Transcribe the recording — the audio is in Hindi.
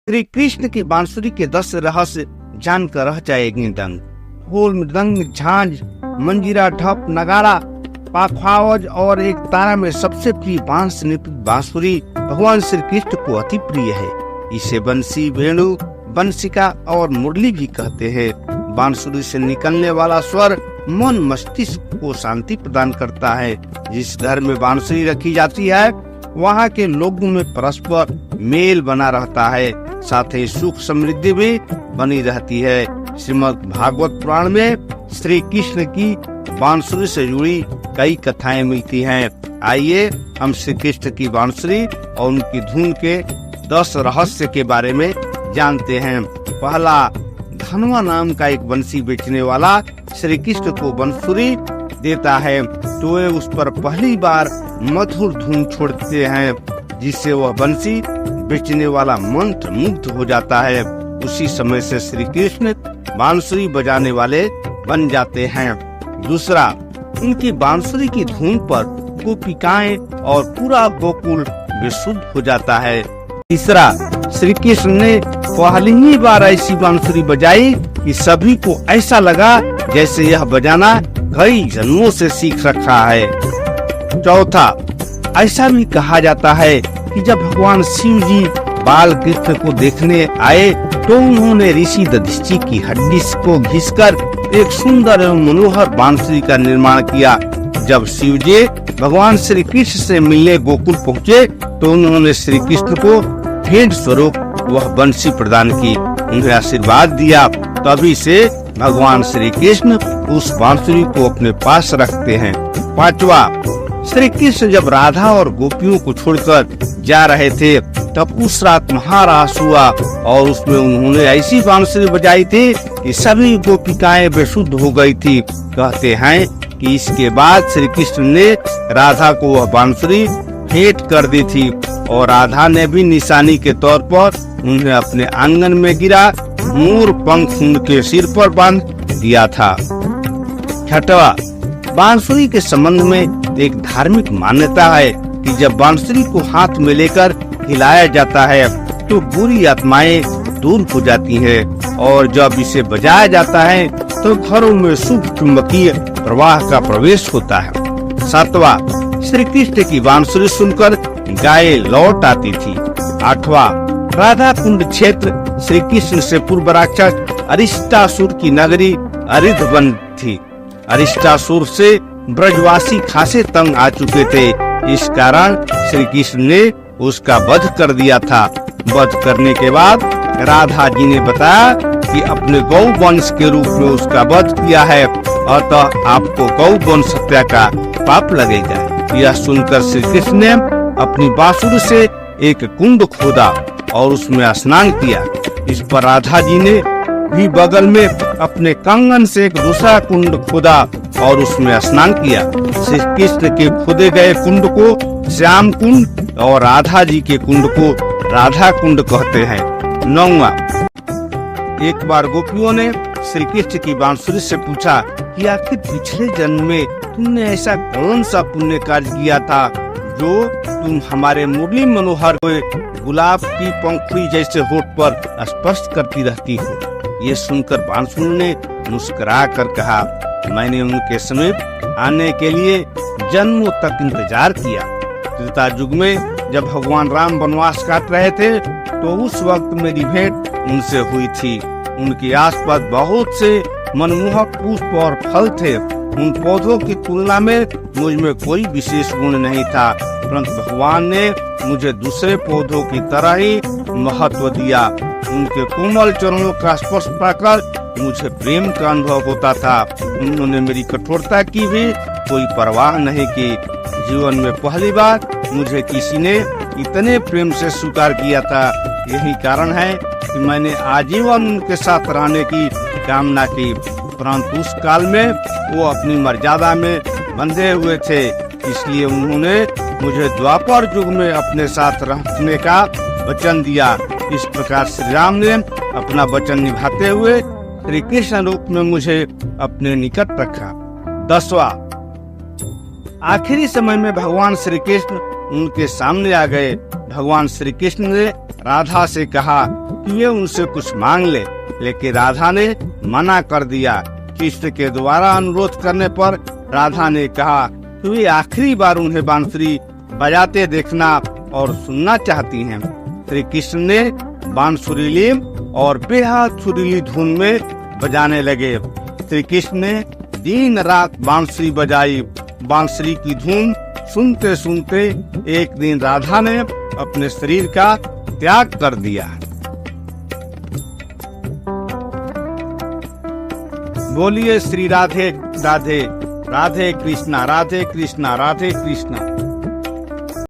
श्री कृष्ण की बांसुरी के 10 रहस्य जानकर रह जाएंगे दंग। ढोल, मृदंग, झांझ, मंजीरा, ढप, नगाड़ा, पाखवाज और एक तारा में सबसे प्रिय बांस निपित बांसुरी भगवान श्री कृष्ण को अति प्रिय है। इसे बंसी, वेणु, बंसिका और मुरली भी कहते हैं। बांसुरी से निकलने वाला स्वर मन मस्तिष्क को शांति प्रदान करता है। जिस घर में बांसुरी रखी जाती है वहाँ के लोगों में परस्पर मेल बना रहता है, साथ ही सुख समृद्धि भी बनी रहती है। श्रीमद् भागवत पुराण में श्री कृष्ण की बांसुरी से जुड़ी कई कथाएं मिलती हैं। आइए हम श्री कृष्ण की बांसुरी और उनकी धुन के 10 रहस्य के बारे में जानते हैं। पहला, धनवा नाम का एक बंसी बेचने वाला श्री कृष्ण को बांसुरी देता है तो वे उस पर पहली बार मधुर धुन छोड़ते हैं, जिससे वह बंसी बेचने वाला मंत्र मुग्ध हो जाता है। उसी समय से श्री कृष्ण बांसुरी बजाने वाले बन जाते हैं। दूसरा, उनकी बांसुरी की धुन पर गोपिकाएं और पूरा गोकुल विशुद्ध हो जाता है। तीसरा, श्री कृष्ण ने पहली ही बार ऐसी बांसुरी बजाई कि सभी को ऐसा लगा जैसे यह बजाना कई जन्मों से सीख रखा है। चौथा, ऐसा भी कहा जाता है कि जब भगवान शिव जी बाल कृष्ण को देखने आए तो उन्होंने ऋषि दधिची की हड्डी को घिसकर एक सुंदर एवं मनोहर बांसुरी का निर्माण किया। जब शिव जी भगवान श्री कृष्ण से मिलने गोकुल पहुँचे तो उन्होंने श्री कृष्ण को भेंट स्वरूप वह बंसी प्रदान की, उन्हें आशीर्वाद दिया। तभी से भगवान श्री कृष्ण उस बांसुरी को अपने पास रखते हैं। पांचवा, श्री कृष्ण जब राधा और गोपियों को छोड़कर जा रहे थे तब उस रात महारास हुआ और उसमें उन्होंने ऐसी बांसुरी बजाई थी कि सभी गोपिकाएं बेसुध हो गई थी। कहते हैं कि इसके बाद श्री कृष्ण ने राधा को वह बांसुरी भेंट कर दी थी और राधा ने भी निशानी के तौर पर उन्हें अपने आंगन में गिरा मोर पंख उनके सिर पर बांध दिया था। छठवा, बांसुरी के संबंध में एक धार्मिक मान्यता है कि जब बांसुरी को हाथ में लेकर हिलाया जाता है तो बुरी आत्माएं दूर हो जाती हैं और जब इसे बजाया जाता है तो घरों में शुभ चुंबकीय प्रवाह का प्रवेश होता है। सातवां, श्री कृष्ण की बांसुरी सुनकर गायें लौट आती थी। आठवां, राधा कुंड क्षेत्र श्री कृष्ण से पूर्व राक्षस अरिष्टासुर की नगरी अरिधवन थी। अरिष्टासुर से ब्रजवासी खासे तंग आ चुके थे, इस कारण श्री कृष्ण ने उसका वध कर दिया था। वध करने के बाद राधा जी ने बताया कि अपने गौ वंश के रूप में उसका वध किया है, अतः आपको गौ वंश हत्या का पाप लगेगा। यह सुनकर श्री कृष्ण ने अपनी बांसुरी से एक कुंड खोदा और उसमें स्नान किया। इस पर राधा जी ने भी बगल में अपने कंगन से एक दूसरा कुंड खोदा और उसमें स्नान किया। श्री कृष्ण के खोदे गए कुंड को श्याम कुंड और राधा जी के कुंड को राधा कुंड कहते हैं। 9वां, एक बार गोपियों ने श्री कृष्ण की बांसुरी से पूछा कि आखिर पिछले जन्म में तुमने ऐसा कौन सा पुण्य कार्य किया था जो तुम हमारे मुरली मनोहर को गुलाब की पंखुड़ी जैसे होठ पर स्पर्श करती रहती हो। ये सुनकर बांसुरी ने मुस्कुरा कर कहा, मैंने उनके समीप आने के लिए जन्मों तक इंतजार किया। त्रेता युग में जब भगवान राम वनवास काट रहे थे तो उस वक्त मेरी भेंट उनसे हुई थी। उनके आसपास बहुत से मनमोहक पुष्प और फल थे। उन पौधों की तुलना में मुझ में कोई विशेष गुण नहीं था, परंतु भगवान ने मुझे दूसरे पौधों की तरह ही महत्व दिया। उनके कोमल चरणों का स्पर्श पाकर मुझे प्रेम का अनुभव होता था। उन्होंने मेरी कठोरता की भी कोई परवाह नहीं की। जीवन में पहली बार मुझे किसी ने इतने प्रेम से स्वीकार किया था। यही कारण है कि मैंने आजीवन उनके साथ रहने की कामना की, परंतु उस काल में वो अपनी मर्यादा में बंधे हुए थे, इसलिए उन्होंने मुझे द्वापर युग में अपने साथ रहने का वचन दिया। इस प्रकार श्री राम ने अपना वचन निभाते हुए श्री कृष्ण रूप में मुझे अपने निकट रखा। 10वां, आखिरी समय में भगवान श्री कृष्ण उनके सामने आ गए। भगवान श्री कृष्ण ने राधा से कहा कि वे उनसे कुछ मांग ले, लेकिन राधा ने मना कर दिया। कृष्ण के द्वारा अनुरोध करने पर राधा ने कहा कि वे आखिरी बार उन्हें बांसुरी बजाते देखना और सुनना चाहती हैं। श्री कृष्ण ने बांसुरी और बेहद सुरीली धुन में बजाने लगे। श्री कृष्ण ने दिन रात बांसुरी बजाई। बांसुरी की धुन सुनते सुनते एक दिन राधा ने अपने शरीर का त्याग कर दिया। बोलिए श्री राधे राधे, राधे कृष्णा राधे कृष्णा राधे कृष्णा।